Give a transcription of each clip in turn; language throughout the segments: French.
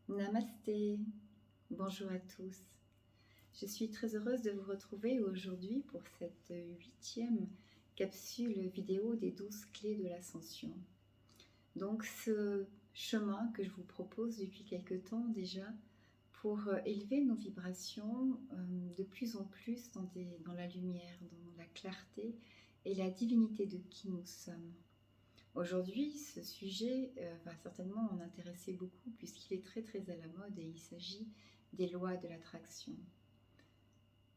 Namasté, bonjour à tous. Je suis très heureuse de vous retrouver aujourd'hui pour cette huitième capsule vidéo des 12 clés de l'ascension. Donc ce chemin que je vous propose depuis quelque temps déjà pour élever nos vibrations de plus en plus dans la lumière, dans la clarté et la divinité de qui nous sommes. Aujourd'hui, ce sujet va certainement en intéresser beaucoup puisqu'il est très très à la mode et il s'agit des lois de l'attraction.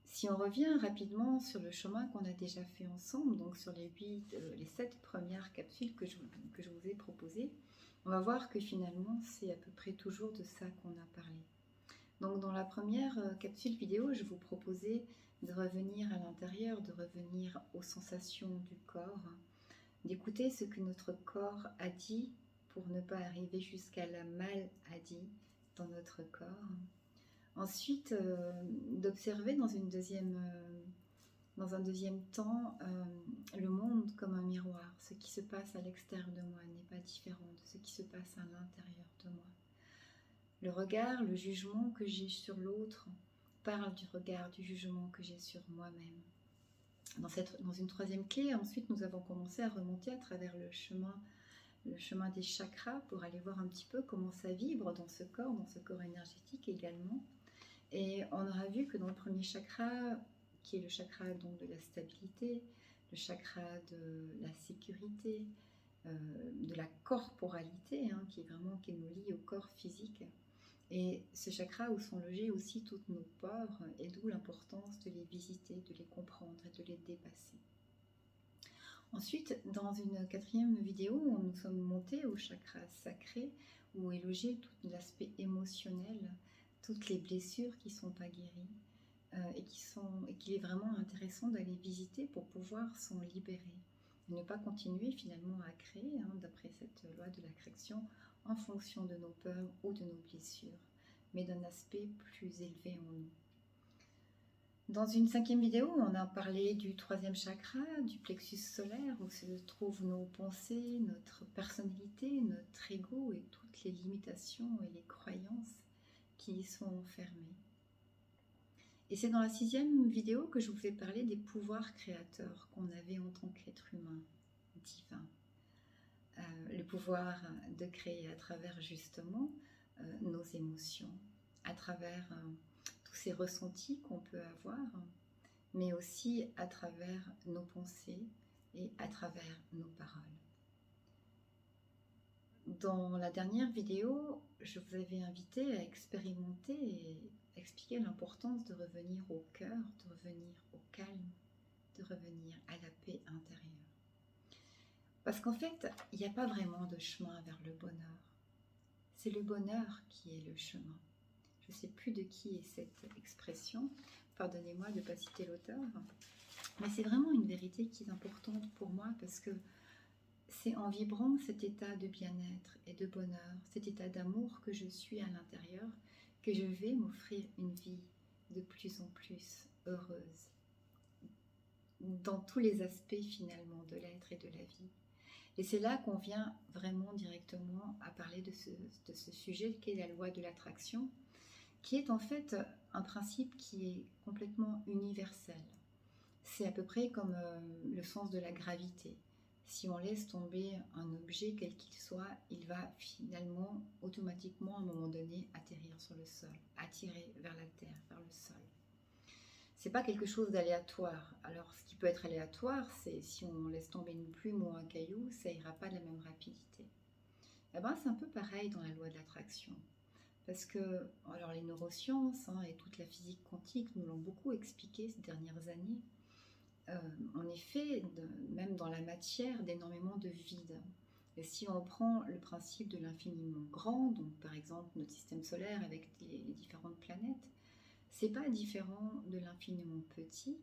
Si on revient rapidement sur le chemin qu'on a déjà fait ensemble, donc sur les 7 premières capsules que je vous ai proposées, on va voir que finalement c'est à peu près toujours de ça qu'on a parlé. Donc dans la première capsule vidéo, je vous proposais de revenir à l'intérieur, de revenir aux sensations du corps, d'écouter ce que notre corps a dit pour ne pas arriver jusqu'à la maladie dans notre corps. Ensuite, d'observer dans un deuxième temps le monde comme un miroir. Ce qui se passe à l'extérieur de moi n'est pas différent de ce qui se passe à l'intérieur de moi. Le regard, le jugement que j'ai sur l'autre parle du regard, du jugement que j'ai sur moi-même. Dans une troisième clé, ensuite, nous avons commencé à remonter à travers le chemin des chakras pour aller voir un petit peu comment ça vibre dans ce corps énergétique également. Et on aura vu que dans le premier chakra, qui est le chakra donc de la stabilité, le chakra de la sécurité, de la corporalité, qui nous lie au corps physique, et ce chakra où sont logés aussi toutes nos peurs, et d'où l'importance de les visiter, de les comprendre et de les dépasser. Ensuite, dans une quatrième vidéo, nous sommes montés au chakra sacré, où est logé tout l'aspect émotionnel, toutes les blessures qui ne sont pas guéries, et qu'il est vraiment intéressant d'aller visiter pour pouvoir s'en libérer. Et ne pas continuer finalement à créer, d'après cette loi de l'attraction, en fonction de nos peurs ou de nos blessures, mais d'un aspect plus élevé en nous. Dans une cinquième vidéo, on a parlé du troisième chakra, du plexus solaire, où se trouvent nos pensées, notre personnalité, notre ego et toutes les limitations et les croyances qui y sont enfermées. Et c'est dans la sixième vidéo que je vous ai parlé des pouvoirs créateurs qu'on avait en tant qu'être humain divin. Le pouvoir de créer à travers justement nos émotions, à travers tous ces ressentis qu'on peut avoir, mais aussi à travers nos pensées et à travers nos paroles. Dans la dernière vidéo, je vous avais invité à expérimenter et expliquer l'importance de revenir au cœur, de revenir au calme, de revenir à la paix intérieure. Parce qu'en fait, il n'y a pas vraiment de chemin vers le bonheur. C'est le bonheur qui est le chemin. Je ne sais plus de qui est cette expression, pardonnez-moi de ne pas citer l'auteur, mais c'est vraiment une vérité qui est importante pour moi parce que c'est en vibrant cet état de bien-être et de bonheur, cet état d'amour que je suis à l'intérieur, que je vais m'offrir une vie de plus en plus heureuse, dans tous les aspects finalement de l'être et de la vie. Et c'est là qu'on vient vraiment directement à parler de ce sujet qui est la loi de l'attraction, qui est en fait un principe qui est complètement universel. C'est à peu près comme le sens de la gravité. Si on laisse tomber un objet quel qu'il soit, il va finalement automatiquement à un moment donné atterrir sur le sol, attirer vers la terre, vers le sol. C'est pas quelque chose d'aléatoire. Alors ce qui peut être aléatoire, c'est si on laisse tomber une plume ou un caillou, ça ira pas de la même rapidité. Eh ben, c'est un peu pareil dans la loi de l'attraction. Parce que alors les neurosciences et toute la physique quantique nous l'ont beaucoup expliqué ces dernières années. En effet, même dans la matière, d'énormément de vide. Et si on prend le principe de l'infiniment grand, donc par exemple notre système solaire avec les différentes planètes, c'est pas différent de l'infiniment petit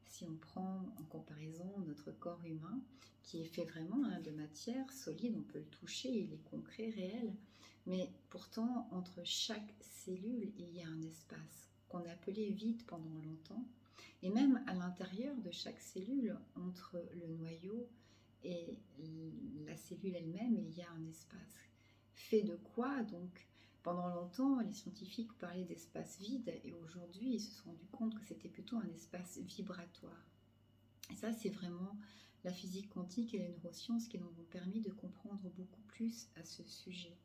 si on prend en comparaison notre corps humain qui est fait vraiment de matière solide, on peut le toucher, il est concret, réel, mais pourtant entre chaque cellule il y a un espace qu'on a appelé vide pendant longtemps, et même à l'intérieur de chaque cellule, entre le noyau et la cellule elle-même, il y a un espace. Fait de quoi donc? Pendant longtemps, les scientifiques parlaient d'espace vide et aujourd'hui, ils se sont rendus compte que c'était plutôt un espace vibratoire. Et ça, c'est vraiment la physique quantique et les neurosciences qui nous ont permis de comprendre beaucoup plus à ce sujet.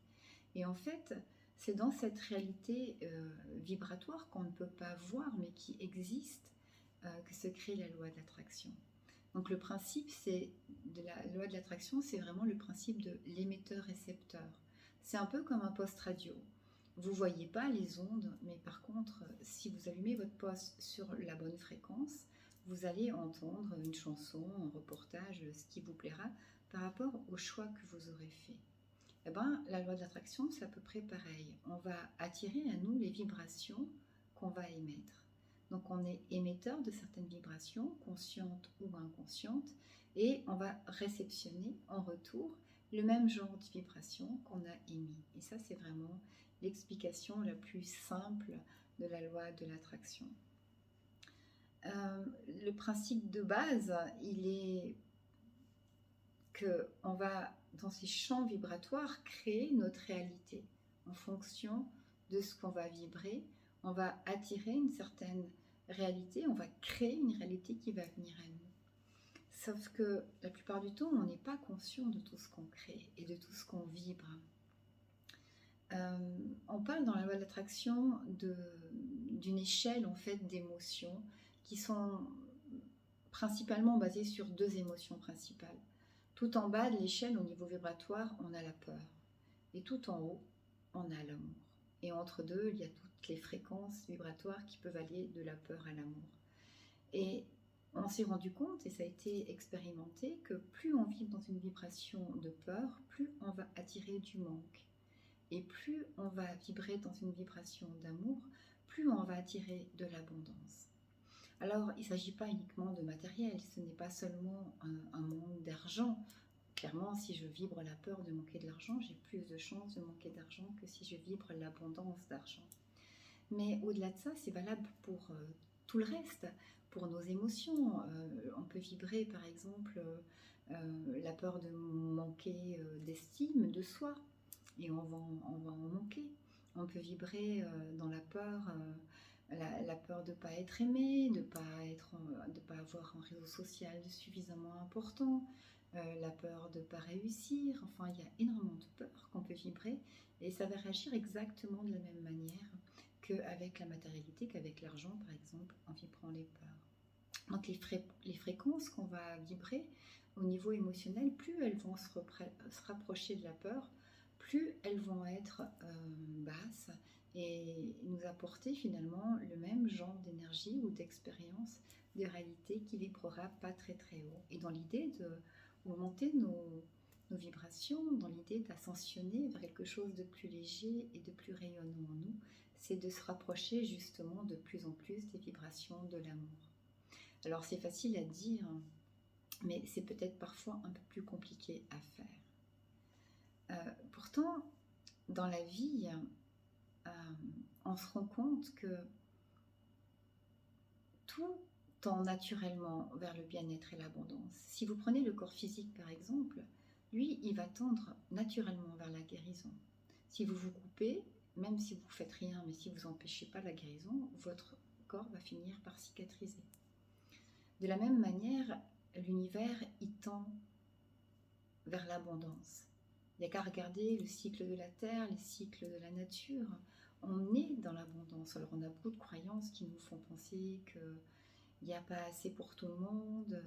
Et en fait, c'est dans cette réalité vibratoire qu'on ne peut pas voir, mais qui existe, que se crée la loi de l'attraction. Donc le principe de la loi de l'attraction, c'est vraiment le principe de l'émetteur-récepteur. C'est un peu comme un poste radio. Vous ne voyez pas les ondes, mais par contre, si vous allumez votre poste sur la bonne fréquence, vous allez entendre une chanson, un reportage, ce qui vous plaira par rapport au choix que vous aurez fait. Eh ben, la loi de l'attraction, c'est à peu près pareil. On va attirer à nous les vibrations qu'on va émettre. Donc on est émetteur de certaines vibrations, conscientes ou inconscientes, et on va réceptionner en retour le même genre de vibrations qu'on a émis. Et ça, c'est vraiment l'explication la plus simple de la loi de l'attraction. Le principe de base, il est qu'on va, dans ces champs vibratoires, créer notre réalité. En fonction de ce qu'on va vibrer, on va attirer une certaine réalité, on va créer une réalité qui va venir à nous. Sauf que la plupart du temps, on n'est pas conscient de tout ce qu'on crée et de tout ce qu'on vibre. On parle dans la loi de l'attraction d'une échelle en fait d'émotions qui sont principalement basées sur deux émotions principales. Tout en bas de l'échelle, au niveau vibratoire, on a la peur. Et tout en haut, on a l'amour. Et entre deux, il y a toutes les fréquences vibratoires qui peuvent aller de la peur à l'amour. Et on s'est rendu compte, et ça a été expérimenté, que plus on vibre dans une vibration de peur, plus on va attirer du manque. Et plus on va vibrer dans une vibration d'amour, plus on va attirer de l'abondance. Alors, il ne s'agit pas uniquement de matériel, ce n'est pas seulement un manque d'argent. Clairement, si je vibre la peur de manquer de l'argent, j'ai plus de chances de manquer d'argent que si je vibre l'abondance d'argent. Mais au-delà de ça, c'est valable pour tout le reste, pour nos émotions. On peut vibrer, par exemple, la peur de manquer d'estime de soi, et on va en manquer. On peut vibrer dans la peur... La peur de ne pas être aimé, de ne pas avoir un réseau social suffisamment important, la peur de ne pas réussir. Enfin, il y a énormément de peurs qu'on peut vibrer et ça va réagir exactement de la même manière qu'avec la matérialité, qu'avec l'argent, par exemple, en vibrant les peurs. Donc, les fréquences qu'on va vibrer au niveau émotionnel, plus elles vont se rapprocher de la peur, plus elles vont être basses et nous apporter finalement le même genre d'énergie ou d'expérience, de réalité qui vibrera pas très très haut. Et dans l'idée d'augmenter nos vibrations, dans l'idée d'ascensionner vers quelque chose de plus léger et de plus rayonnant en nous, c'est de se rapprocher justement de plus en plus des vibrations de l'amour. Alors c'est facile à dire, mais c'est peut-être parfois un peu plus compliqué à faire. Pourtant, dans la vie, on se rend compte que tout tend naturellement vers le bien-être et l'abondance. Si vous prenez le corps physique par exemple, lui, il va tendre naturellement vers la guérison. Si vous vous coupez, même si vous ne faites rien, mais si vous n'empêchez pas la guérison, votre corps va finir par cicatriser. De la même manière, l'univers, il tend vers l'abondance. Il n'y a qu'à regarder le cycle de la Terre, les cycles de la nature. On est dans l'abondance. Alors on a beaucoup de croyances qui nous font penser qu'il n'y a pas assez pour tout le monde,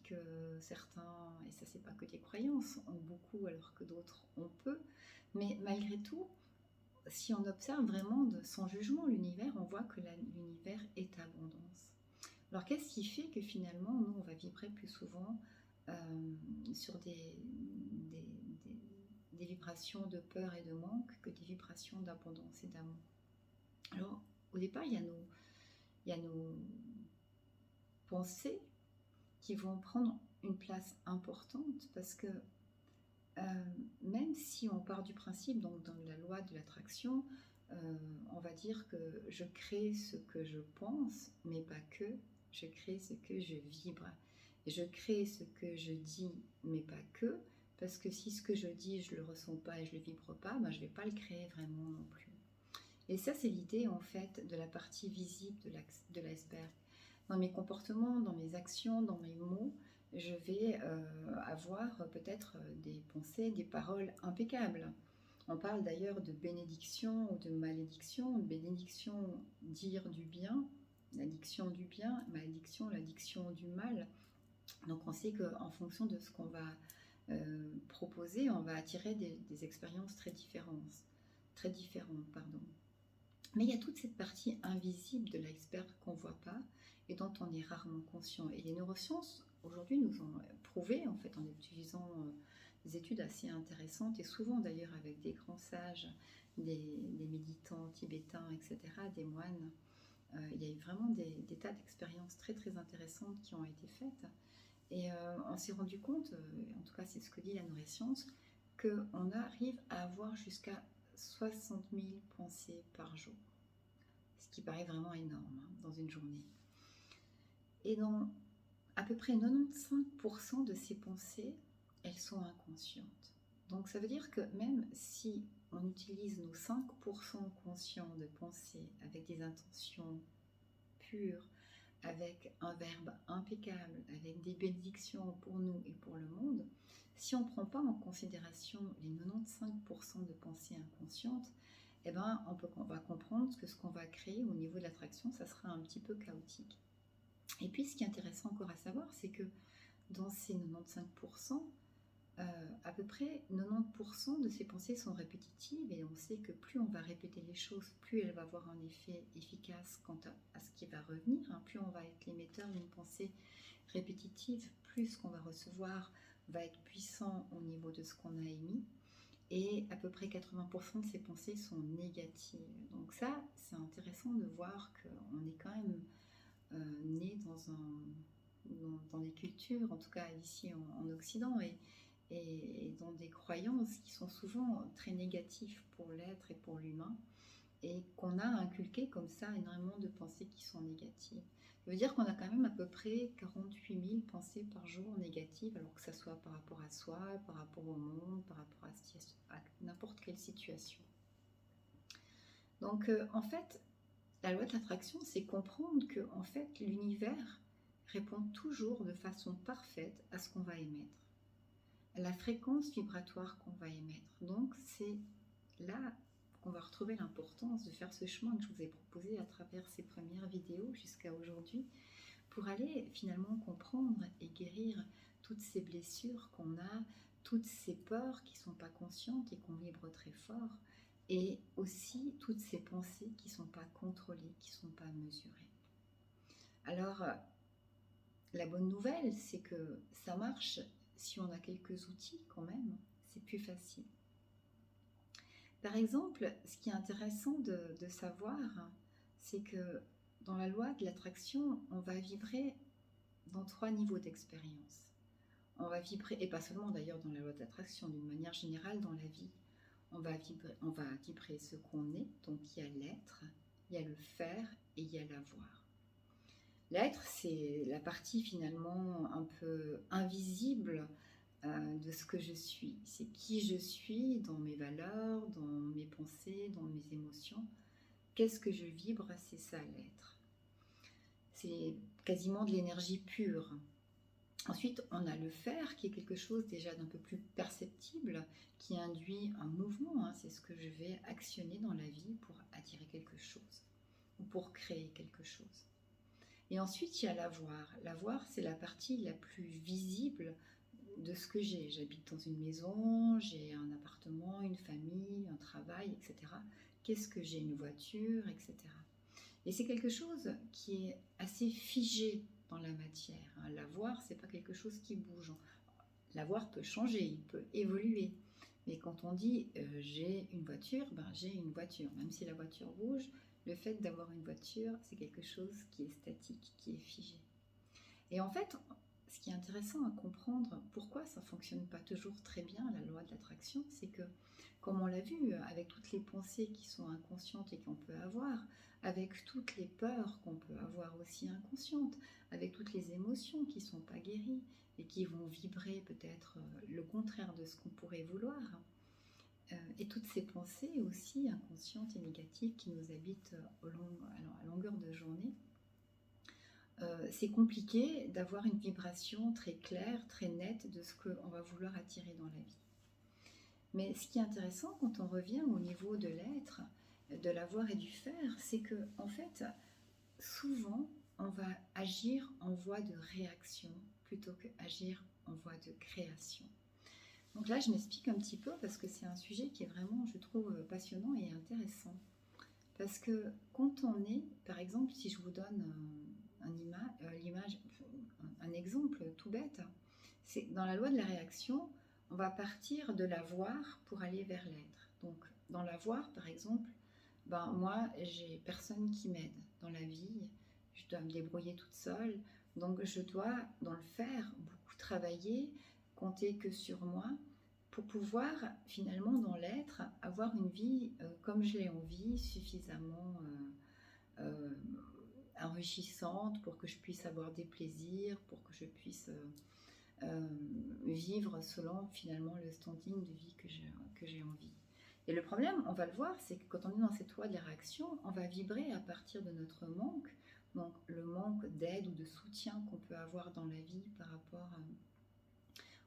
que certains, et ça c'est pas que des croyances, ont beaucoup alors que d'autres ont peu. Mais malgré tout, si on observe vraiment sans jugement l'univers, on voit que l'univers est abondance. Alors qu'est-ce qui fait que finalement, nous, on va vibrer plus souvent sur des vibrations de peur et de manque que des vibrations d'abondance et d'amour? Alors, au départ, il y a nos pensées qui vont prendre une place importante parce que même si on part du principe, donc dans la loi de l'attraction, on va dire que je crée ce que je pense, mais pas que, je crée ce que je vibre. Je crée ce que je dis, mais pas que, Parce que si ce que je dis, je ne le ressens pas et je ne le vibre pas, ben, je ne vais pas le créer vraiment non plus. Et ça, c'est l'idée en fait de la partie visible de l'iceberg. Dans mes comportements, dans mes actions, dans mes mots, je vais avoir peut-être des pensées, des paroles impeccables. On parle d'ailleurs de bénédiction ou de malédiction. Bénédiction, dire du bien, l'addiction du bien, malédiction, l'addiction du mal. Donc on sait qu'en fonction de ce qu'on va proposer, on va attirer des expériences très différentes, pardon. Mais il y a toute cette partie invisible de l'iceberg qu'on ne voit pas et dont on est rarement conscient. Et les neurosciences, aujourd'hui, nous ont prouvé, en fait, en utilisant des études assez intéressantes, et souvent d'ailleurs avec des grands sages, des méditants tibétains, etc., des moines, il y a eu vraiment des tas d'expériences très très intéressantes qui ont été faites. Et on s'est rendu compte, en tout cas c'est ce que dit la neuroscience, qu'on arrive à avoir jusqu'à 60 000 pensées par jour. Ce qui paraît vraiment énorme dans une journée. Et dans à peu près 95% de ces pensées, elles sont inconscientes. Donc ça veut dire que même si on utilise nos 5% conscients de pensée avec des intentions pures, avec un verbe impeccable, avec des bénédictions pour nous et pour le monde, si on ne prend pas en considération les 95% de pensées inconscientes, eh ben, on va comprendre que ce qu'on va créer au niveau de l'attraction, ça sera un petit peu chaotique. Et puis ce qui est intéressant encore à savoir, c'est que dans ces 95%, à peu près 90% de ces pensées sont répétitives, et on sait que plus on va répéter les choses, plus elle va avoir un effet efficace quant à ce qui va revenir, hein. Plus on va être l'émetteur d'une pensée répétitive, plus ce qu'on va recevoir va être puissant au niveau de ce qu'on a émis, et à peu près 80% de ces pensées sont négatives. Donc ça, c'est intéressant de voir qu'on est quand même né dans des cultures, en tout cas ici en Occident, et dans des croyances qui sont souvent très négatives pour l'être et pour l'humain, et qu'on a inculqué comme ça énormément de pensées qui sont négatives. Ça veut dire qu'on a quand même à peu près 48 000 pensées par jour négatives, alors que ça soit par rapport à soi, par rapport au monde, par rapport à n'importe quelle situation. Donc en fait, la loi de l'attraction, c'est comprendre que en fait, l'univers répond toujours de façon parfaite à ce qu'on va émettre, à la fréquence vibratoire qu'on va émettre. Donc c'est là qu'on va retrouver l'importance de faire ce chemin que je vous ai proposé à travers ces premières vidéos jusqu'à aujourd'hui, pour aller finalement comprendre et guérir toutes ces blessures qu'on a, toutes ces peurs qui ne sont pas conscientes et qu'on vibre très fort, et aussi toutes ces pensées qui ne sont pas contrôlées, qui ne sont pas mesurées. Alors, la bonne nouvelle, c'est que ça marche si on a quelques outils quand même, c'est plus facile. Par exemple, ce qui est intéressant de savoir, c'est que dans la loi de l'attraction, on va vibrer dans 3 niveaux d'expérience. On va vibrer, et pas seulement d'ailleurs dans la loi de l'attraction, d'une manière générale dans la vie. On va vibrer ce qu'on est, donc il y a l'être, il y a le faire et il y a l'avoir. L'être, c'est la partie finalement un peu invisible de ce que je suis. C'est qui je suis dans mes valeurs, dans mes pensées, dans mes émotions. Qu'est-ce que je vibre? C'est ça l'être. C'est quasiment de l'énergie pure. Ensuite, on a le faire, qui est quelque chose déjà d'un peu plus perceptible, qui induit un mouvement, hein. C'est ce que je vais actionner dans la vie pour attirer quelque chose ou pour créer quelque chose. Et ensuite, il y a l'avoir. L'avoir, c'est la partie la plus visible de ce que j'ai. J'habite dans une maison, j'ai un appartement, une famille, un travail, etc. Qu'est-ce que j'ai? Une voiture, etc. Et c'est quelque chose qui est assez figé dans la matière. L'avoir, c'est pas quelque chose qui bouge. L'avoir peut changer, il peut évoluer. Mais quand on dit j'ai une voiture, ben, j'ai une voiture. Même si la voiture bouge, le fait d'avoir une voiture, c'est quelque chose qui est statique, qui est figé. Et en fait, ce qui est intéressant à comprendre, pourquoi ça ne fonctionne pas toujours très bien, la loi de l'attraction, c'est que, comme on l'a vu, avec toutes les pensées qui sont inconscientes et qu'on peut avoir, avec toutes les peurs qu'on peut avoir aussi inconscientes, avec toutes les émotions qui ne sont pas guéries, et qui vont vibrer peut-être le contraire de ce qu'on pourrait vouloir. Et toutes ces pensées aussi inconscientes et négatives qui nous habitent à longueur de journée, c'est compliqué d'avoir une vibration très claire, très nette de ce qu'on va vouloir attirer dans la vie. Mais ce qui est intéressant quand on revient au niveau de l'être, de l'avoir et du faire, c'est que en fait, souvent, on va agir en voie de réaction plutôt qu'agir en voie de création. Donc là, je m'explique un petit peu parce que c'est un sujet qui est vraiment, je trouve, passionnant et intéressant. Parce que quand on est, par exemple, si je vous donne un exemple tout bête, c'est dans la loi de la réaction, on va partir de l'avoir pour aller vers l'être. Donc, dans l'avoir, par exemple, moi, j'ai personne qui m'aide dans la vie, je dois me débrouiller toute seule, donc je dois, dans le faire, beaucoup travailler, compter que sur moi, pour pouvoir, finalement, dans l'être, avoir une vie comme je l'ai envie, suffisamment enrichissante pour que je puisse avoir des plaisirs, pour que je puisse vivre selon finalement le standing de vie que j'ai envie. Et le problème, on va le voir, c'est que quand on est dans cette loi de la réaction, on va vibrer à partir de notre manque, donc le manque d'aide ou de soutien qu'on peut avoir dans la vie par rapport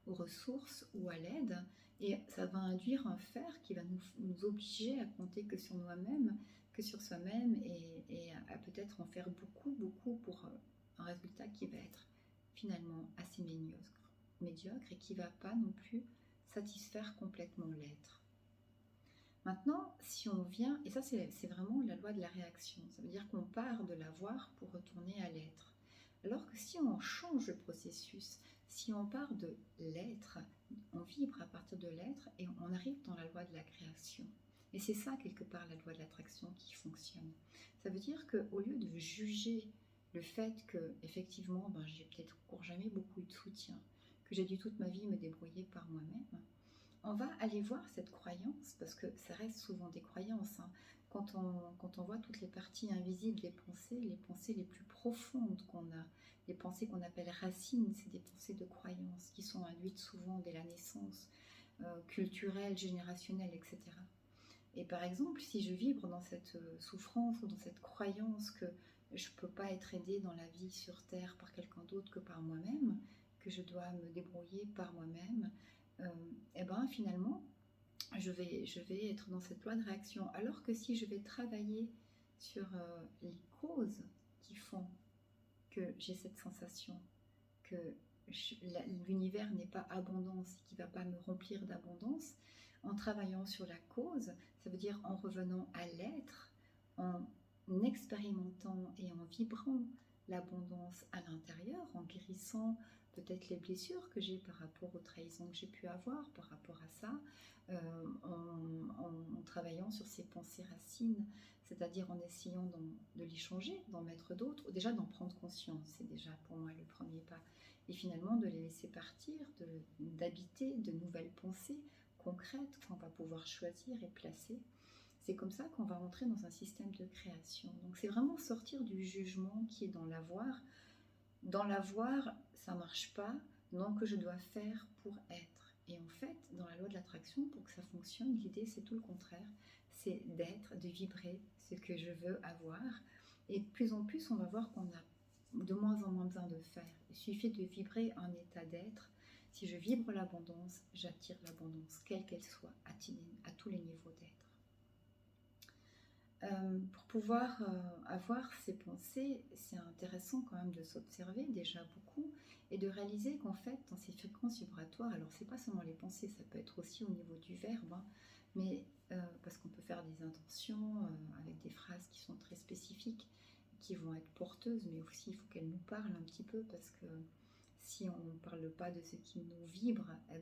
aux ressources ou à l'aide, et ça va induire un faire qui va nous obliger à compter que sur nous-mêmes, que sur soi-même, et à peut-être en faire beaucoup pour un résultat qui va être finalement assez médiocre et qui ne va pas non plus satisfaire complètement l'être. Maintenant, si on vient, et ça c'est vraiment la loi de la réaction, ça veut dire qu'on part de l'avoir pour retourner à l'être. Alors que si on change le processus, si on part de l'être, on vibre à partir de l'être et on arrive dans la loi de la création. Et c'est ça quelque part la loi de l'attraction qui fonctionne. Ça veut dire qu'au lieu de juger le fait que effectivement j'ai peut-être encore jamais beaucoup eu de soutien, que j'ai dû toute ma vie me débrouiller par moi-même, on va aller voir cette croyance, parce que ça reste souvent des croyances, hein. Quand on voit toutes les parties invisibles des pensées, les pensées les plus profondes qu'on a, les pensées qu'on appelle racines, c'est des pensées de croyances qui sont induites souvent dès la naissance, culturelles, générationnelles, etc. Et par exemple, si je vibre dans cette souffrance ou dans cette croyance que je ne peux pas être aidée dans la vie sur Terre par quelqu'un d'autre que par moi-même, que je dois me débrouiller par moi-même, et finalement, je vais être dans cette loi de réaction. Alors que si je vais travailler sur les causes qui font que j'ai cette sensation que l'univers n'est pas abondance, qui ne va pas me remplir d'abondance, en travaillant sur la cause, ça veut dire en revenant à l'être, en expérimentant et en vibrant l'abondance à l'intérieur, en guérissant peut-être les blessures que j'ai par rapport aux trahisons que j'ai pu avoir par rapport à ça, en travaillant sur ces pensées racines, c'est-à-dire en essayant de les changer, d'en mettre d'autres, ou déjà d'en prendre conscience, c'est déjà pour moi le premier pas, et finalement de les laisser partir, d'habiter de nouvelles pensées concrètes qu'on va pouvoir choisir et placer. C'est comme ça qu'on va entrer dans un système de création. Donc c'est vraiment sortir du jugement qui est dans l'avoir. Dans l'avoir, ça ne marche pas, donc que je dois faire pour être. Et en fait, dans la loi de l'attraction, pour que ça fonctionne, l'idée c'est tout le contraire. C'est d'être, de vibrer ce que je veux avoir. Et de plus en plus, on va voir qu'on a de moins en moins besoin de faire. Il suffit de vibrer un état d'être. Si je vibre l'abondance, j'attire l'abondance, quelle qu'elle soit, à tous les niveaux d'être. Pour pouvoir avoir ces pensées, c'est intéressant quand même de s'observer déjà beaucoup et de réaliser qu'en fait, dans ces fréquences vibratoires, alors c'est pas seulement les pensées, ça peut être aussi au niveau du verbe, hein, mais parce qu'on peut faire des intentions avec des phrases qui sont très spécifiques, qui vont être porteuses, mais aussi il faut qu'elles nous parlent un petit peu parce que si on ne parle pas de ce qui nous vibre, ça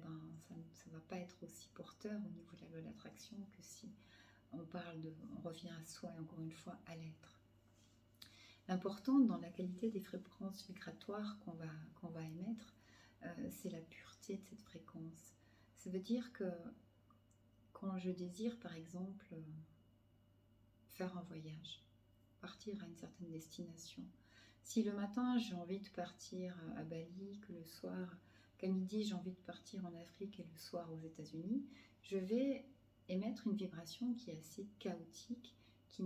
ne va pas être aussi porteur au niveau de la loi d'attraction que si on revient à soi et encore une fois à l'être. L'important dans la qualité des fréquences vibratoires qu'on va émettre, c'est la pureté de cette fréquence. Ça veut dire que quand je désire par exemple faire un voyage, partir à une certaine destination, si le matin j'ai envie de partir à Bali, que le soir qu'à midi j'ai envie de partir en Afrique et le soir aux États-Unis, je vais émettre une vibration qui est assez chaotique, qui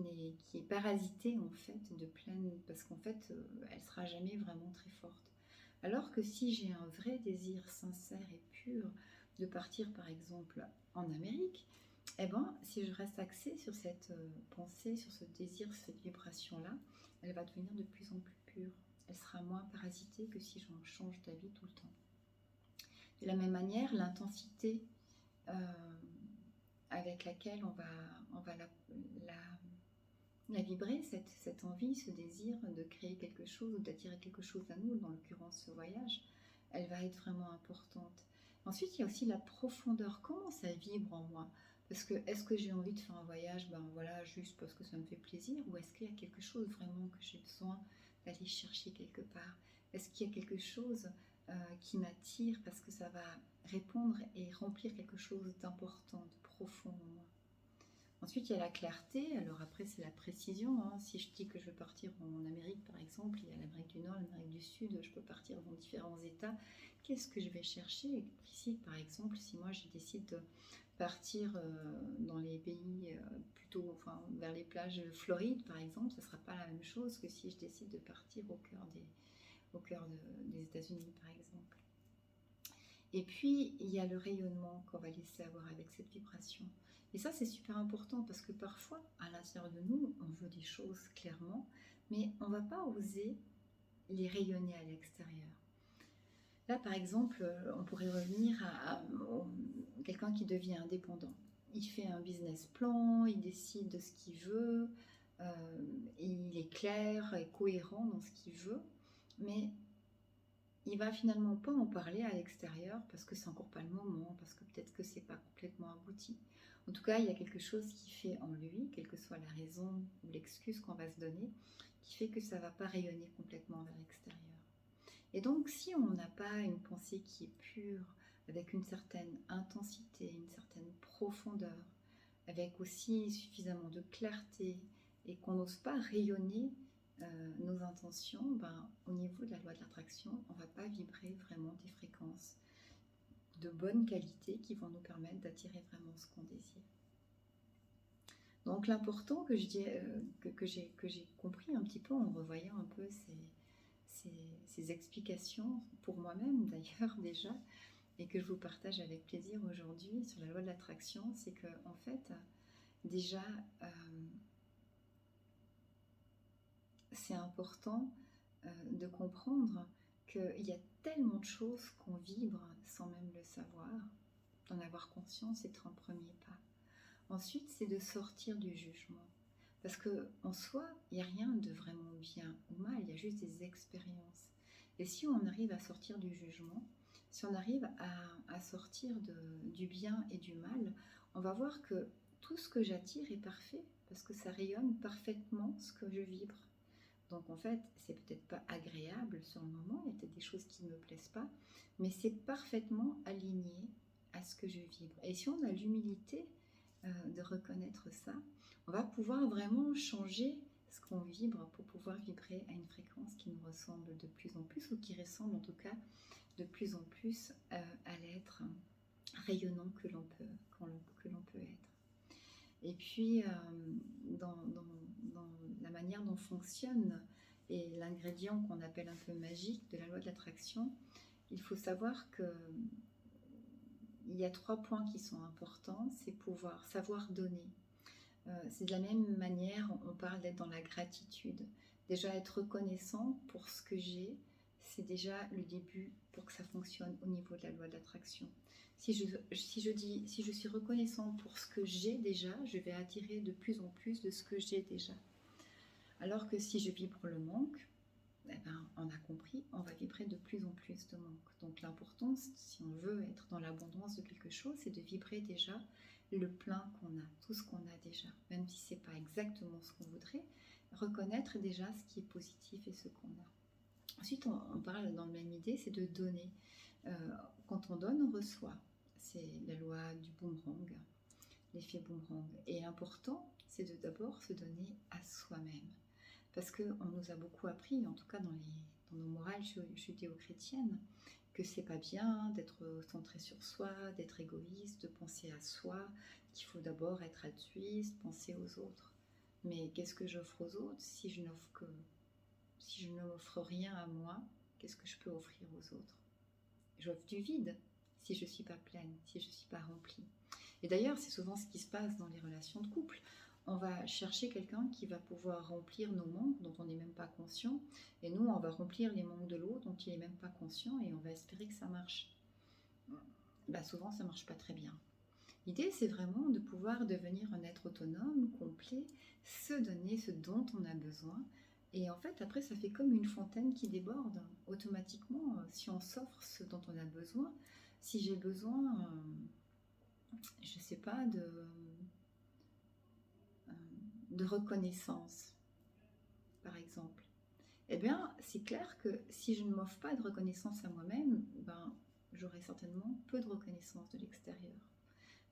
est parasitée en fait de pleine, parce qu'en fait elle sera jamais vraiment très forte. Alors que si j'ai un vrai désir sincère et pur de partir par exemple en Amérique, eh ben, si je reste axée sur cette pensée, sur ce désir, cette vibration-là, elle va devenir de plus en plus pure. Elle sera moins parasitée que si j'en change d'avis tout le temps. De la même manière, l'intensité avec laquelle on va la vibrer, cette envie, ce désir de créer quelque chose ou d'attirer quelque chose à nous, dans l'occurrence ce voyage, elle va être vraiment importante. Ensuite, il y a aussi la profondeur. Comment ça vibre en moi? Parce que est-ce que j'ai envie de faire un voyage, ben voilà, juste parce que ça me fait plaisir, ou est-ce qu'il y a quelque chose vraiment que j'ai besoin d'aller chercher quelque part? Est-ce qu'il y a quelque chose qui m'attire parce que ça va répondre et remplir quelque chose d'important, de profond en moi? Ensuite, il y a la clarté. Alors après, c'est la précision. Hein. Si je dis que je veux partir en Amérique, par exemple, il y a l'Amérique du Nord, l'Amérique du Sud, je peux partir dans différents États. Qu'est-ce que je vais chercher? Ici, par exemple, si moi je décide de partir dans les pays plutôt, enfin, vers les plages Floride, par exemple, ça ne sera pas la même chose que si je décide de partir au cœur des États-Unis, par exemple. Et puis, il y a le rayonnement qu'on va laisser avoir avec cette vibration. Et ça, c'est super important parce que parfois, à l'intérieur de nous, on veut des choses clairement, mais on ne va pas oser les rayonner à l'extérieur. Là, par exemple, on pourrait revenir à quelqu'un qui devient indépendant. Il fait un business plan, il décide de ce qu'il veut, il est clair et cohérent dans ce qu'il veut, mais il va finalement pas en parler à l'extérieur parce que c'est encore pas le moment, parce que peut-être que c'est pas complètement abouti. En tout cas, il y a quelque chose qui fait en lui, quelle que soit la raison ou l'excuse qu'on va se donner, qui fait que ça va pas rayonner complètement vers l'extérieur. Et donc, si on n'a pas une pensée qui est pure, avec une certaine intensité, une certaine profondeur, avec aussi suffisamment de clarté, et qu'on n'ose pas rayonner nos intentions, ben, au niveau de la loi de l'attraction, on ne va pas vibrer vraiment des fréquences de bonne qualité qui vont nous permettre d'attirer vraiment ce qu'on désire. Donc l'important que j'ai compris un petit peu en revoyant un peu ces explications pour moi-même d'ailleurs déjà, et que je vous partage avec plaisir aujourd'hui sur la loi de l'attraction, c'est que en fait déjà c'est important de comprendre qu'il y a tellement de choses qu'on vibre sans même le savoir. D'en avoir conscience est un premier pas. Ensuite, c'est de sortir du jugement. Parce qu'en soi, il n'y a rien de vraiment bien ou mal, il y a juste des expériences. Et si on arrive à sortir du jugement, si on arrive à sortir du bien et du mal, on va voir que tout ce que j'attire est parfait, parce que ça rayonne parfaitement ce que je vibre. Donc en fait, c'est peut-être pas agréable sur le moment, il y a peut-être des choses qui ne me plaisent pas, mais c'est parfaitement aligné à ce que je vibre. Et si on a l'humilité de reconnaître ça, on va pouvoir vraiment changer ce qu'on vibre pour pouvoir vibrer à une fréquence qui nous ressemble de plus en plus, ou qui ressemble en tout cas de plus en plus à l'être rayonnant que l'on peut être. Et puis, dans la manière dont fonctionne et l'ingrédient qu'on appelle un peu magique de la loi de l'attraction, il faut savoir qu'il y a 3 points qui sont importants. C'est pouvoir savoir donner. C'est de la même manière, on parle d'être dans la gratitude. Déjà être reconnaissant pour ce que j'ai, c'est déjà le début pour que ça fonctionne au niveau de la loi de l'attraction. Si je suis reconnaissant pour ce que j'ai déjà, je vais attirer de plus en plus de ce que j'ai déjà. Alors que si je vibre le manque, eh ben, on a compris, on va vibrer de plus en plus de manque. Donc l'importance, si on veut être dans l'abondance de quelque chose, c'est de vibrer déjà le plein qu'on a, tout ce qu'on a déjà. Même si ce n'est pas exactement ce qu'on voudrait, reconnaître déjà ce qui est positif et ce qu'on a. Ensuite, on parle dans la même idée, c'est de donner. Quand on donne, on reçoit. C'est la loi du boomerang, l'effet boomerang. Et l'important, c'est de d'abord se donner à soi-même. Parce qu'on nous a beaucoup appris, en tout cas dans nos morales judéo-chrétiennes, que c'est pas bien d'être centré sur soi, d'être égoïste, de penser à soi, qu'il faut d'abord être altruiste, penser aux autres. Mais qu'est-ce que j'offre aux autres si je n'offre rien à moi? Qu'est-ce que je peux offrir aux autres? J'offre du vide si je ne suis pas pleine, si je ne suis pas remplie. Et d'ailleurs, c'est souvent ce qui se passe dans les relations de couple. On va chercher quelqu'un qui va pouvoir remplir nos manques dont on n'est même pas conscient. Et nous, on va remplir les manques de l'autre dont il n'est même pas conscient et on va espérer que ça marche. Souvent, ça ne marche pas très bien. L'idée, c'est vraiment de pouvoir devenir un être autonome, complet, se donner ce dont on a besoin. Et en fait, après, ça fait comme une fontaine qui déborde. Automatiquement, si on s'offre ce dont on a besoin, si j'ai besoin, je ne sais pas, de reconnaissance, par exemple, eh bien, c'est clair que si je ne m'offre pas de reconnaissance à moi-même, j'aurai certainement peu de reconnaissance de l'extérieur.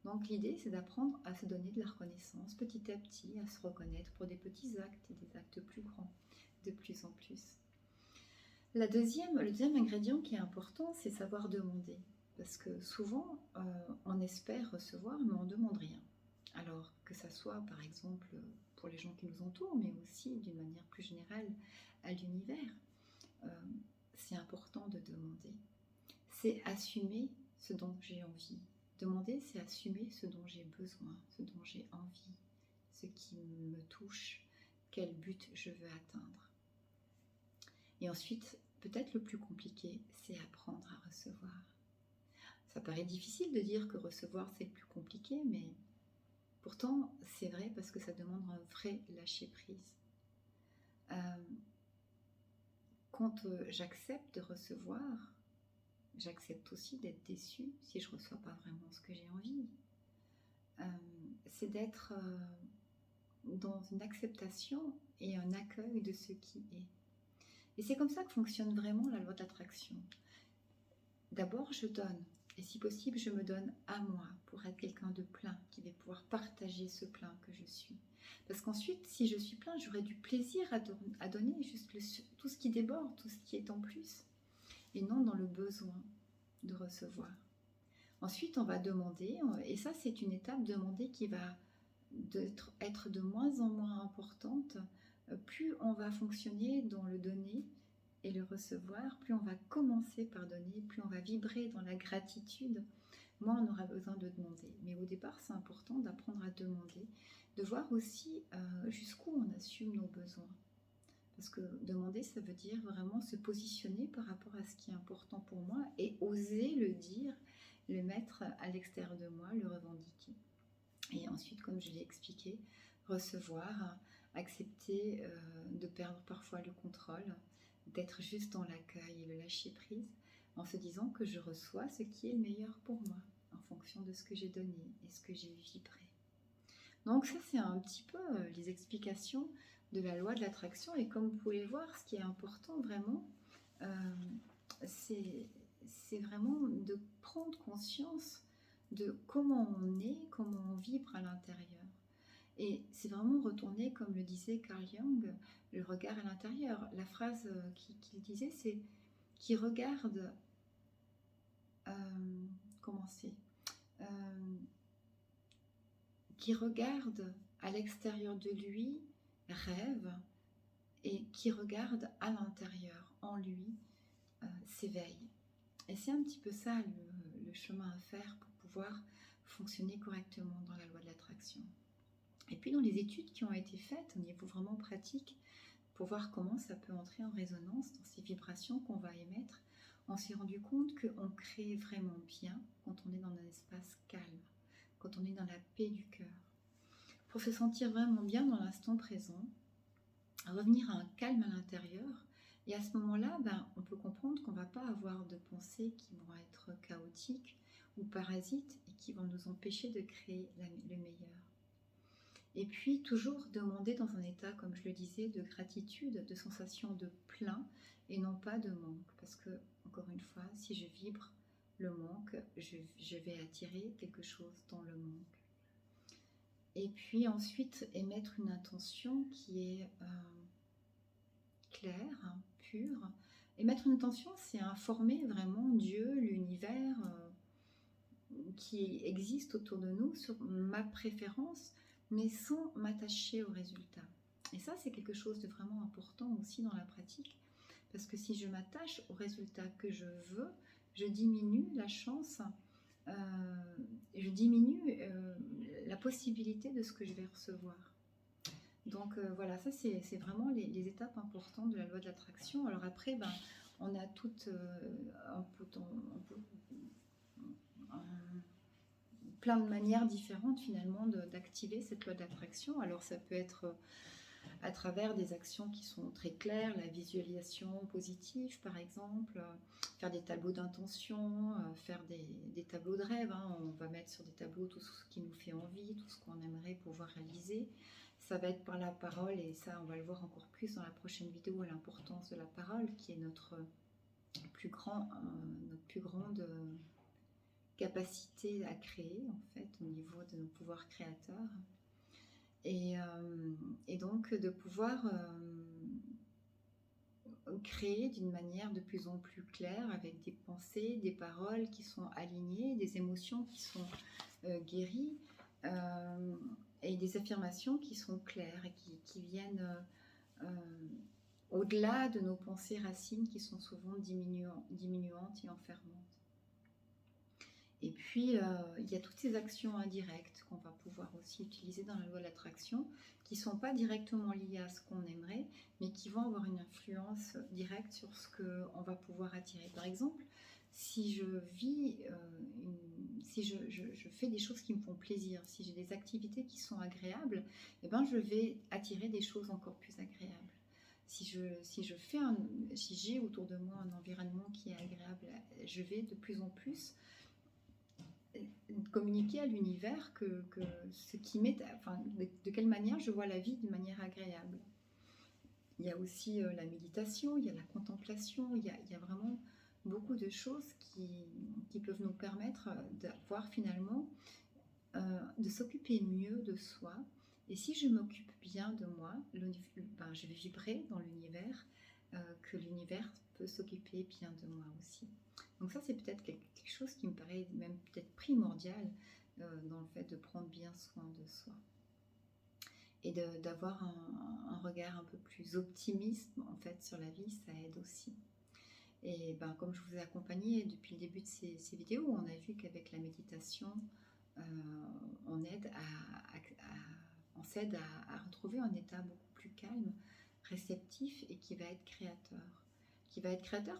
Donc l'idée, c'est d'apprendre à se donner de la reconnaissance petit à petit, à se reconnaître pour des petits actes et des actes plus grands, de plus en plus. Le deuxième ingrédient qui est important, c'est savoir demander. Parce que souvent, on espère recevoir, mais on ne demande rien. Alors que ça soit, par exemple, pour les gens qui nous entourent, mais aussi d'une manière plus générale à l'univers, c'est important de demander. C'est assumer ce dont j'ai envie. Demander, c'est assumer ce dont j'ai besoin, ce dont j'ai envie, ce qui me touche, quel but je veux atteindre. Et ensuite, peut-être le plus compliqué, c'est apprendre à recevoir. Ça paraît difficile de dire que recevoir, c'est le plus compliqué, mais pourtant, c'est vrai parce que ça demande un vrai lâcher-prise. Quand j'accepte de recevoir, j'accepte aussi d'être déçue si je ne reçois pas vraiment ce que j'ai envie. C'est d'être dans une acceptation et un accueil de ce qui est. Et c'est comme ça que fonctionne vraiment la loi de l'attraction. D'abord, je donne. Et si possible, je me donne à moi pour être quelqu'un de plein, qui va pouvoir partager ce plein que je suis. Parce qu'ensuite, si je suis plein, j'aurai du plaisir à donner juste tout ce qui déborde, tout ce qui est en plus. Et non dans le besoin de recevoir. Ensuite, on va demander, et ça c'est une étape, demander qui va être de moins en moins importante. Plus on va fonctionner dans le donner et le recevoir, plus on va commencer par donner, plus on va vibrer dans la gratitude, moins on aura besoin de demander. Mais au départ, c'est important d'apprendre à demander, de voir aussi jusqu'où on assume nos besoins. Parce que demander, ça veut dire vraiment se positionner par rapport à ce qui est important pour moi et oser le dire, le mettre à l'extérieur de moi, le revendiquer. Et ensuite, comme je l'ai expliqué, recevoir, accepter de perdre parfois le contrôle, d'être juste dans l'accueil et le lâcher-prise, en se disant que je reçois ce qui est le meilleur pour moi, en fonction de ce que j'ai donné et ce que j'ai vibré. Donc ça, c'est un petit peu les explications de la loi de l'attraction. Et comme vous pouvez voir, ce qui est important vraiment, c'est vraiment de prendre conscience de comment on est, comment on vibre à l'intérieur. Et c'est vraiment retourner, comme le disait Carl Jung, le regard à l'intérieur. La phrase qu'il disait, c'est « qui regarde... comment c'est qui regarde à l'extérieur de lui, rêve, et qui regarde à l'intérieur, en lui, s'éveille. » Et c'est un petit peu ça le chemin à faire pour pouvoir fonctionner correctement dans la loi de l'attraction. Et puis dans les études qui ont été faites au niveau vraiment pratique, pour voir comment ça peut entrer en résonance dans ces vibrations qu'on va émettre, on s'est rendu compte qu'on crée vraiment bien quand on est dans un espace calme, quand on est dans la paix du cœur. Pour se sentir vraiment bien dans l'instant présent, revenir à un calme à l'intérieur, et à ce moment-là, on peut comprendre qu'on ne va pas avoir de pensées qui vont être chaotiques ou parasites et qui vont nous empêcher de créer le meilleur. Et puis toujours demander dans un état, comme je le disais, de gratitude, de sensation de plein et non pas de manque. Parce que, encore une fois, si je vibre le manque, je vais attirer quelque chose dans le manque. Et puis ensuite, émettre une intention qui est claire, pure, Et mettre une intention, c'est informer vraiment Dieu, l'univers qui existe autour de nous sur ma préférence, mais sans m'attacher au résultat. Et ça, c'est quelque chose de vraiment important aussi dans la pratique, parce que si je m'attache au résultat que je veux, je diminue la chance, je diminue la possibilité de ce que je vais recevoir. Donc voilà, ça c'est vraiment les étapes importantes de la loi de l'attraction. Alors après, on a toutes plein de manières différentes finalement d'activer cette loi d'attraction. Alors ça peut être à travers des actions qui sont très claires, la visualisation positive par exemple, faire des tableaux d'intention, faire des tableaux de rêve, hein. On va mettre sur des tableaux tout ce qui nous fait envie, tout ce qu'on aimerait pouvoir réaliser. Ça va être par la parole, et ça on va le voir encore plus dans la prochaine vidéo, l'importance de la parole qui est notre plus grande capacité à créer en fait au niveau de nos pouvoirs créateurs. Et donc de pouvoir créer d'une manière de plus en plus claire, avec des pensées, des paroles qui sont alignées, des émotions qui sont guéries, et des affirmations qui sont claires et qui viennent au-delà de nos pensées racines qui sont souvent diminuantes et enfermantes. Et puis, il y a toutes ces actions indirectes qu'on va pouvoir aussi utiliser dans la loi de l'attraction, qui ne sont pas directement liées à ce qu'on aimerait, mais qui vont avoir une influence directe sur ce qu'on va pouvoir attirer. Par exemple, si je vis, si je fais des choses qui me font plaisir, si j'ai des activités qui sont agréables, eh ben, je vais attirer des choses encore plus agréables. Si j'ai autour de moi un environnement qui est agréable, je vais de plus en plus communiquer à l'univers que ce qui m'est, enfin, de quelle manière je vois la vie d'une manière agréable. Il y a aussi la méditation, il y a la contemplation, il y a vraiment beaucoup de choses qui peuvent nous permettre d'avoir finalement, de s'occuper mieux de soi. Et si je m'occupe bien de moi, je vais vibrer dans l'univers, que l'univers peut s'occuper bien de moi aussi. Donc ça, c'est peut-être quelque chose qui me paraît même peut-être primordial dans le fait de prendre bien soin de soi. Et d'avoir un regard un peu plus optimiste en fait sur la vie, ça aide aussi. Et comme je vous ai accompagné depuis le début de ces vidéos, on a vu qu'avec la méditation, on s'aide à retrouver un état beaucoup plus calme, réceptif et qui va être créateur.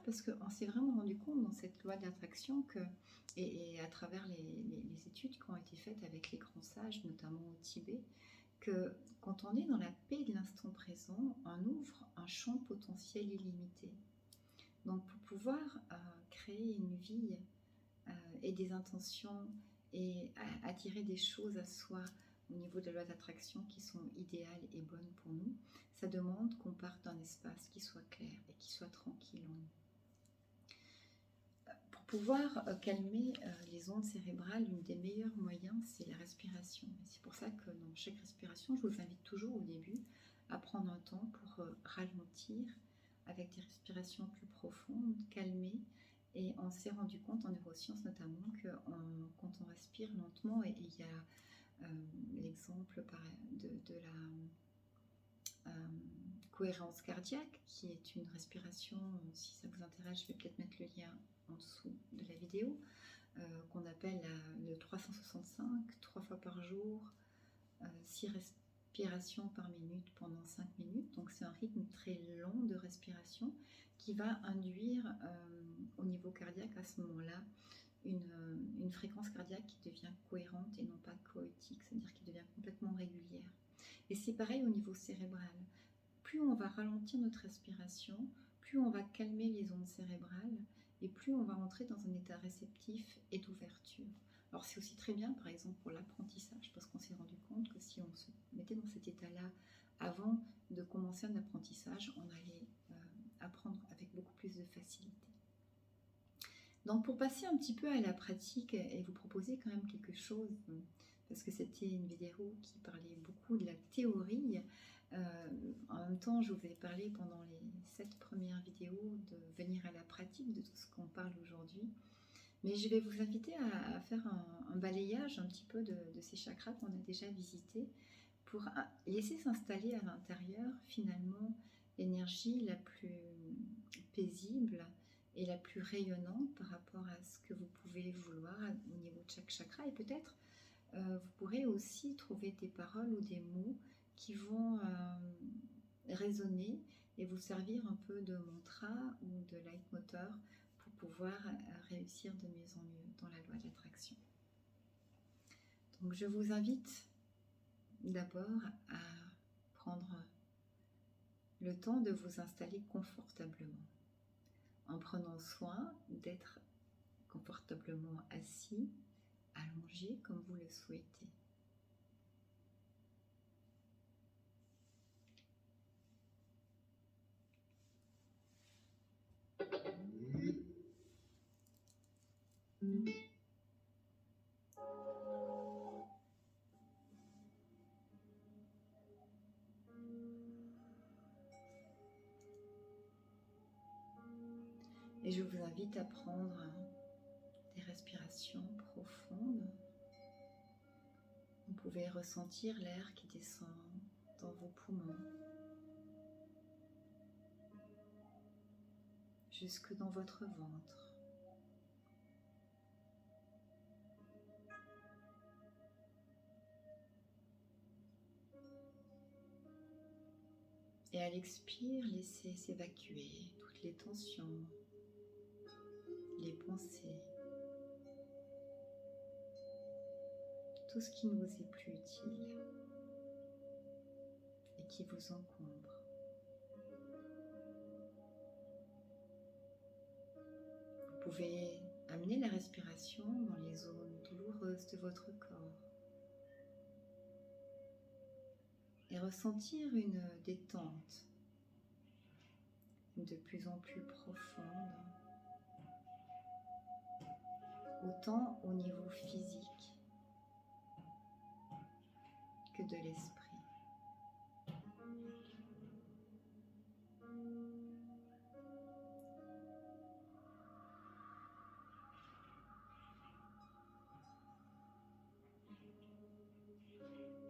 Parce qu'on s'est vraiment rendu compte dans cette loi d'attraction et à travers les études qui ont été faites avec les grands sages, notamment au Tibet, que quand on est dans la paix de l'instant présent, on ouvre un champ potentiel illimité. Donc pour pouvoir créer une vie et des intentions et attirer des choses à soi au niveau de la loi d'attraction qui sont idéales et bonnes pour nous, ça demande qu'on parte d'un espace qui soit clair et qui soit tranquille en nous. Pour pouvoir calmer les ondes cérébrales, l'un des meilleurs moyens, c'est la respiration. C'est pour ça que dans chaque respiration, je vous invite toujours au début à prendre un temps pour ralentir avec des respirations plus profondes, calmer. Et on s'est rendu compte en neurosciences notamment que quand on respire lentement, et il y a l'exemple de la cohérence cardiaque, qui est une respiration, si ça vous intéresse, je vais peut-être mettre le lien en dessous de la vidéo, qu'on appelle le 365, 3 fois par jour, 6 respirations par minute pendant 5 minutes. Donc c'est un rythme très long de respiration qui va induire au niveau cardiaque à ce moment-là une fréquence cardiaque qui devient cohérente et non pas chaotique, c'est-à-dire qui devient complètement régulière. Et c'est pareil au niveau cérébral. Plus on va ralentir notre respiration, plus on va calmer les ondes cérébrales et plus on va rentrer dans un état réceptif et d'ouverture. Alors c'est aussi très bien par exemple pour l'apprentissage, parce qu'on s'est rendu compte que si on se mettait dans cet état-là avant de commencer un apprentissage, on allait apprendre avec beaucoup plus de facilité. Donc pour passer un petit peu à la pratique et vous proposer quand même quelque chose, parce que c'était une vidéo qui parlait beaucoup de la théorie, En même temps, je vous ai parlé pendant les 7 premières vidéos de venir à la pratique de tout ce qu'on parle aujourd'hui. Mais je vais vous inviter à faire un balayage un petit peu de ces chakras qu'on a déjà visités pour laisser s'installer à l'intérieur finalement l'énergie la plus paisible et la plus rayonnante par rapport à ce que vous pouvez vouloir au niveau de chaque chakra. Et peut-être vous pourrez aussi trouver des paroles ou des mots qui vont résonner et vous servir un peu de mantra ou de leitmotiv pour pouvoir réussir de mieux en mieux dans la loi de l'attraction. Donc je vous invite d'abord à prendre le temps de vous installer confortablement, en prenant soin d'être confortablement assis, allongé comme vous le souhaitez. Et je vous invite à prendre des respirations profondes. Vous pouvez ressentir l'air qui descend dans vos poumons, jusque dans votre ventre. Et à l'expire, laissez s'évacuer toutes les tensions, les pensées, tout ce qui ne vous est plus utile et qui vous encombre. Vous pouvez amener la respiration dans les zones douloureuses de votre corps et ressentir une détente de plus en plus profonde, autant au niveau physique que de l'esprit.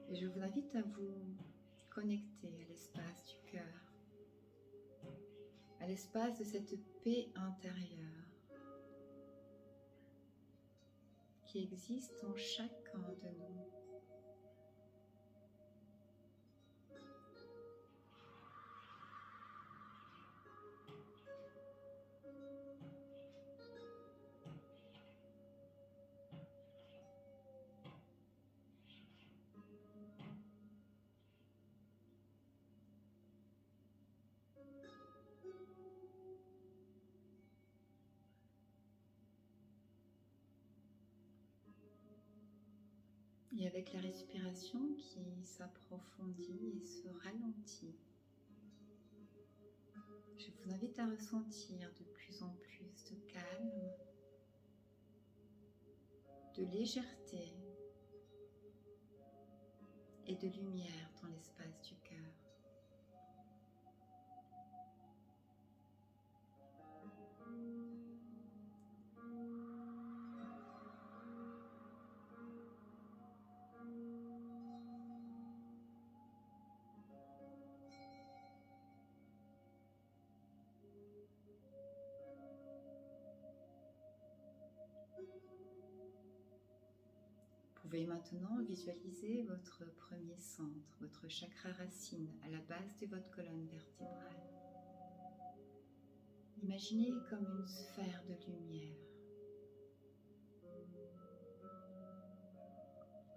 Et je vous invite à vous connecter à l'espace du cœur, à l'espace de cette paix intérieure qui existe en chacun de nous. Et avec la respiration qui s'approfondit et se ralentit, je vous invite à ressentir de plus en plus de calme, de légèreté et de lumière dans l'espace du cœur. Vous pouvez maintenant visualiser votre premier centre, votre chakra racine à la base de votre colonne vertébrale. Imaginez comme une sphère de lumière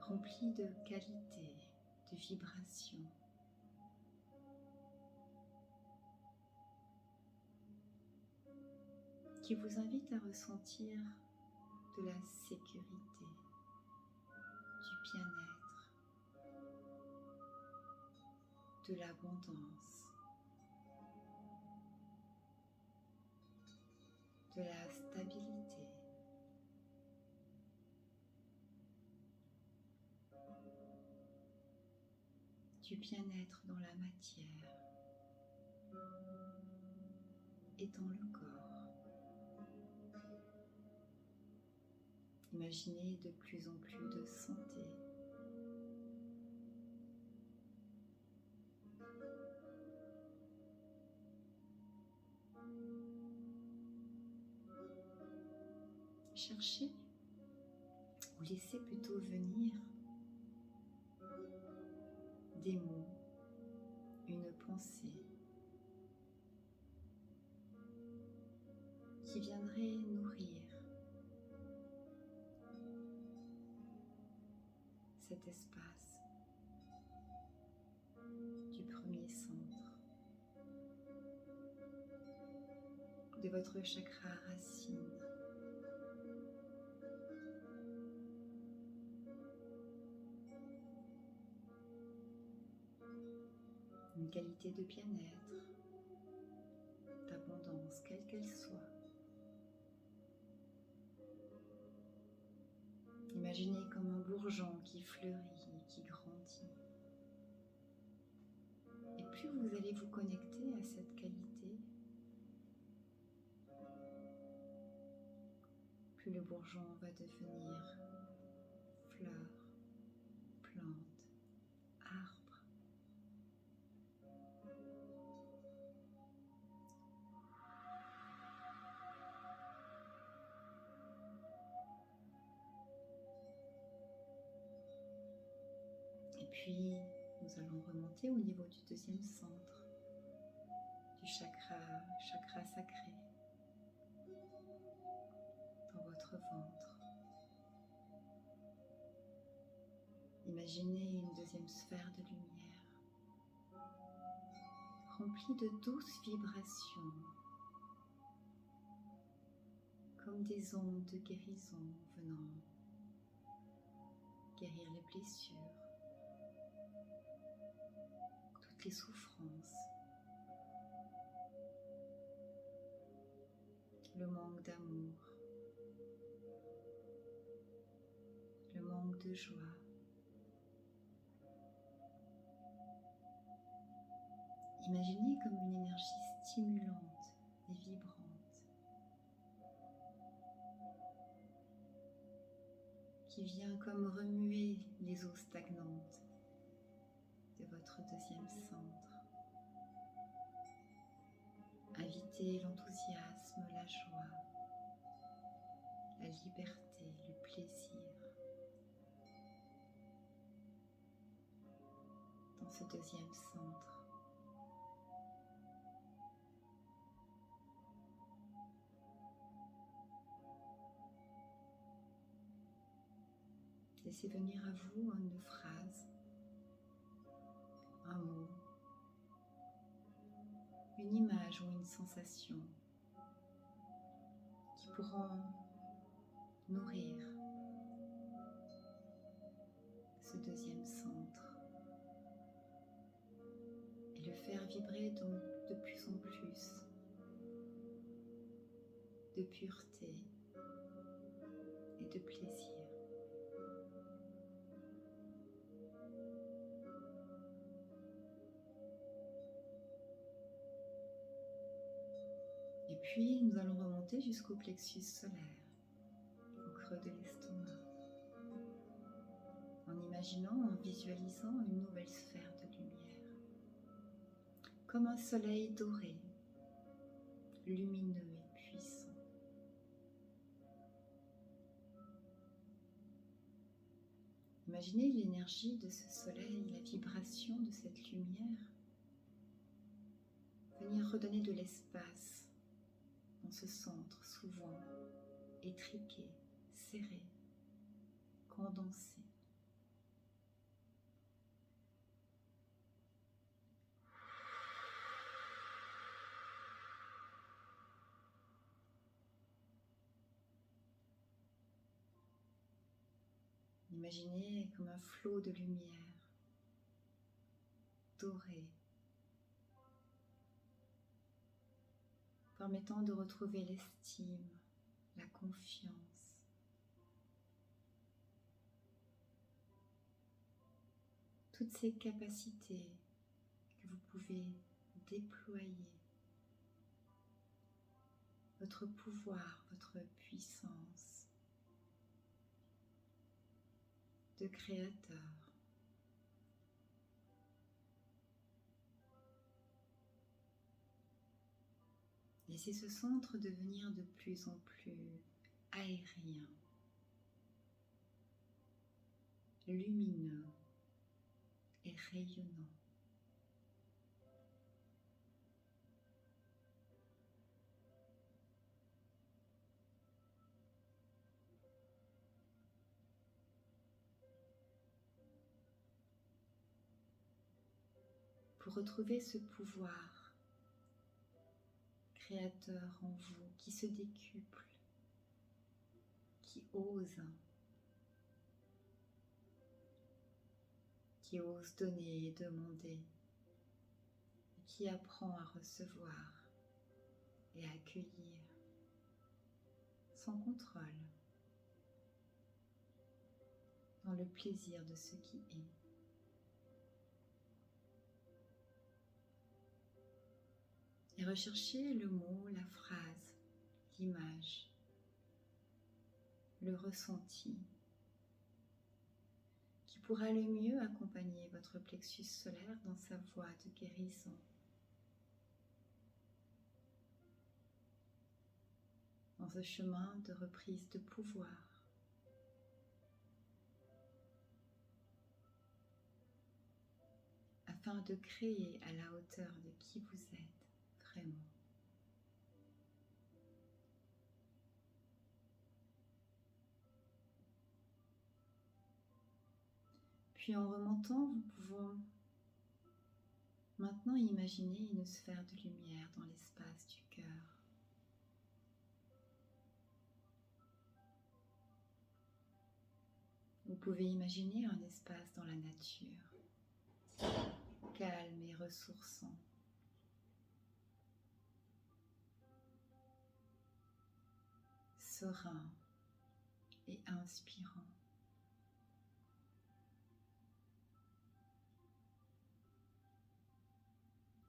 remplie de qualité, de vibrations. Qui vous invite à ressentir de la sécurité, du bien-être, de l'abondance, de la stabilité. Du du bien-être dans la matière et dans le corps. Imaginez de plus en plus de santé. Cherchez ou laissez plutôt venir des mots, une pensée qui viendrait nourrir cet espace du premier centre de votre chakra racine. Une qualité de bien-être, d'abondance, quelle qu'elle soit. Imaginez comme un bourgeon qui fleurit, qui grandit. Et plus vous allez vous connecter à cette qualité, plus le bourgeon va devenir fleur, plante, arbre. Et puis, nous allons remonter au niveau du deuxième centre, du chakra sacré, dans votre ventre. Imaginez une deuxième sphère de lumière, remplie de douces vibrations, comme des ondes de guérison venant guérir les blessures, toutes les souffrances, le manque d'amour, le manque de joie. Imaginez comme une énergie stimulante et vibrante qui vient comme remuer les eaux stagnantes de votre deuxième centre. Invitez l'enthousiasme, la joie, la liberté, le plaisir dans ce deuxième centre. Laissez venir à vous une phrase, un mot, une image ou une sensation qui pourront nourrir ce deuxième centre et le faire vibrer donc de plus en plus de pureté et de plaisir. Et puis, nous allons remonter jusqu'au plexus solaire, au creux de l'estomac, en imaginant, en visualisant une nouvelle sphère de lumière, comme un soleil doré, lumineux et puissant. Imaginez l'énergie de ce soleil, la vibration de cette lumière, venir redonner de l'espace dans ce centre souvent étriqué, serré, condensé. Imaginez comme un flot de lumière dorée, permettant de retrouver l'estime, la confiance, toutes ces capacités que vous pouvez déployer, votre pouvoir, votre puissance de créateur. Laissez ce centre devenir de plus en plus aérien, lumineux et rayonnant. Pour retrouver ce pouvoir créateur en vous qui se décuple, qui ose donner et demander, qui apprend à recevoir et à accueillir sans contrôle, dans le plaisir de ce qui est. Et recherchez le mot, la phrase, l'image, le ressenti qui pourra le mieux accompagner votre plexus solaire dans sa voie de guérison. Dans ce chemin de reprise de pouvoir. Afin de créer à la hauteur de qui vous êtes vraiment. Puis en remontant, nous pouvons maintenant imaginer une sphère de lumière dans l'espace du cœur. Vous pouvez imaginer un espace dans la nature, calme et ressourçant. Serein et inspirant.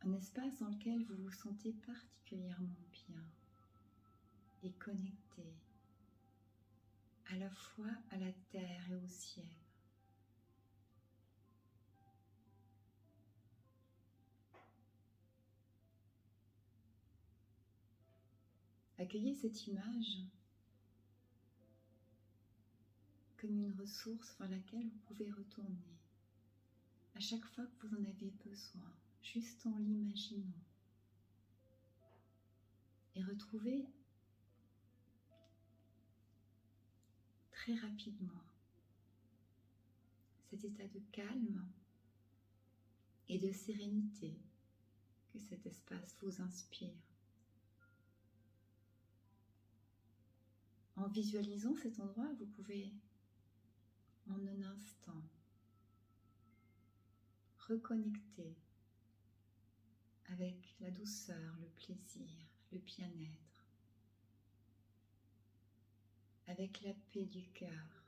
Un espace dans lequel vous vous sentez particulièrement bien et connecté à la fois à la terre et au ciel. Accueillez cette image comme une ressource vers laquelle vous pouvez retourner à chaque fois que vous en avez besoin, juste en l'imaginant. Et retrouver très rapidement cet état de calme et de sérénité que cet espace vous inspire. En visualisant cet endroit, vous pouvez en un instant reconnecter avec la douceur, le plaisir, le bien-être, avec la paix du cœur.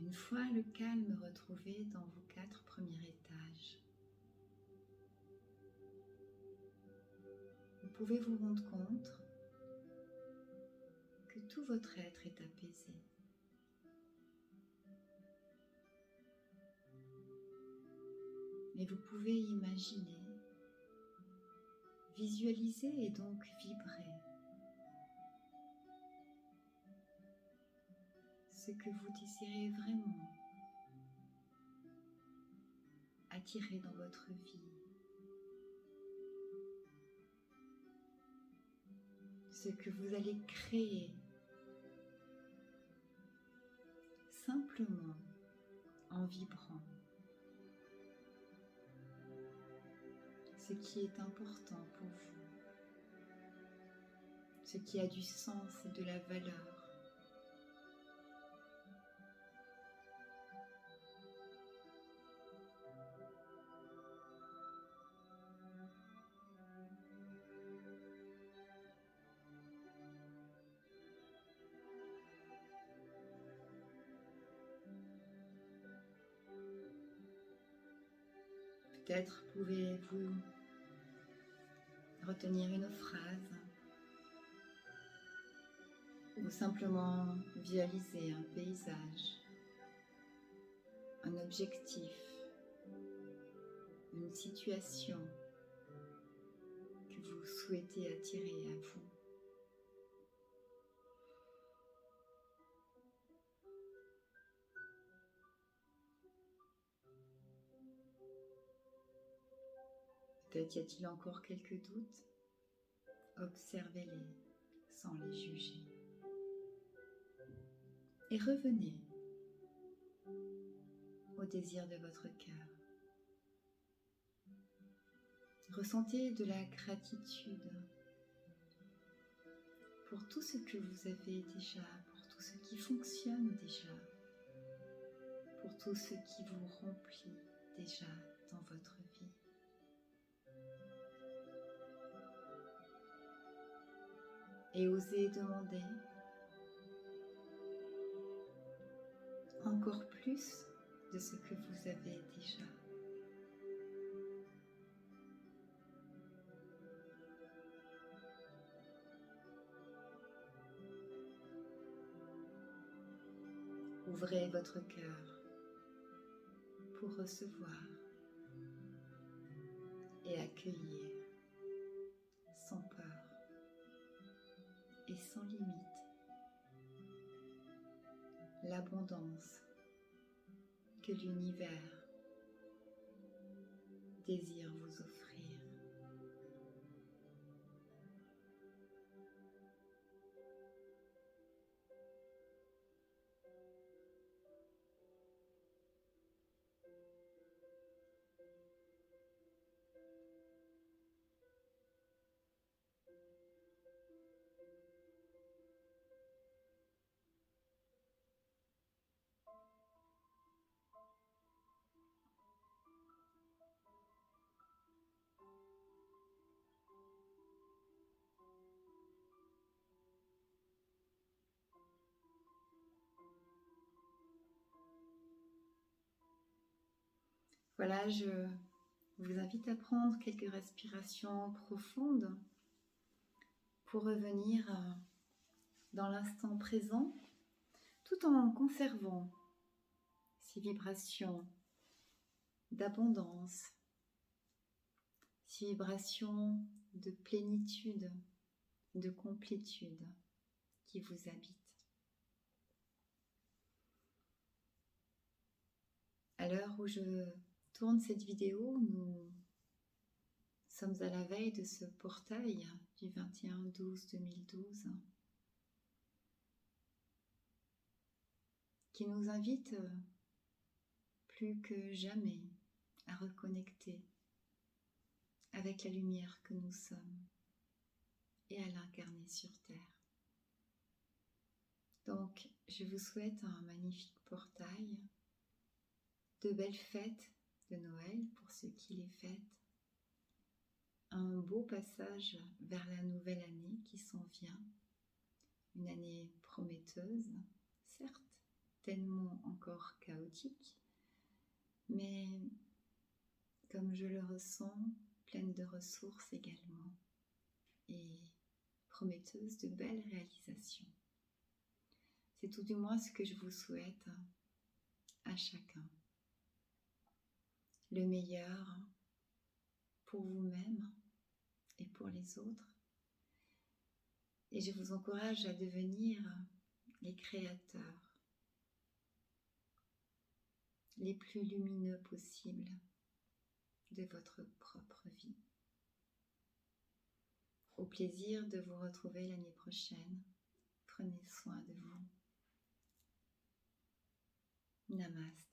Une fois le calme retrouvé dans vos 4 premiers étages, vous pouvez vous rendre compte que tout votre être est apaisé. Mais vous pouvez imaginer, visualiser et donc vibrer ce que vous désirez vraiment attirer dans votre vie. Ce que vous allez créer simplement en vibrant. Ce qui est important pour vous. ce qui a du sens et de la valeur. Peut-être pouvez-vous retenir une phrase ou simplement visualiser un paysage, un objectif, une situation que vous souhaitez attirer à vous. Peut-être y a-t-il encore quelques doutes? Observez-les sans les juger. Et revenez au désir de votre cœur. Ressentez de la gratitude pour tout ce que vous avez déjà, pour tout ce qui fonctionne déjà, pour tout ce qui vous remplit déjà dans votre vie. Et osez demander encore plus de ce que vous avez déjà. Ouvrez votre cœur pour recevoir et accueillir sans peur et sans limite l'abondance que l'univers désire vous offrir. Voilà, je vous invite à prendre quelques respirations profondes pour revenir dans l'instant présent, tout en conservant ces vibrations d'abondance, ces vibrations de plénitude, de complétude qui vous habitent. À l'heure où je tourne cette vidéo, nous sommes à la veille de ce portail du 21/12/2012 qui nous invite plus que jamais à reconnecter avec la lumière que nous sommes et à l'incarner sur Terre. Donc, je vous souhaite un magnifique portail, de belles fêtes de Noël pour ceux qui les fêtent, un beau passage vers la nouvelle année qui s'en vient, une année prometteuse, certes, tellement encore chaotique, mais comme je le ressens, pleine de ressources également et prometteuse de belles réalisations. C'est tout du moins ce que je vous souhaite à chacun. Le meilleur pour vous-même et pour les autres. Et je vous encourage à devenir les créateurs les plus lumineux possibles de votre propre vie. Au plaisir de vous retrouver l'année prochaine. Prenez soin de vous. Namaste.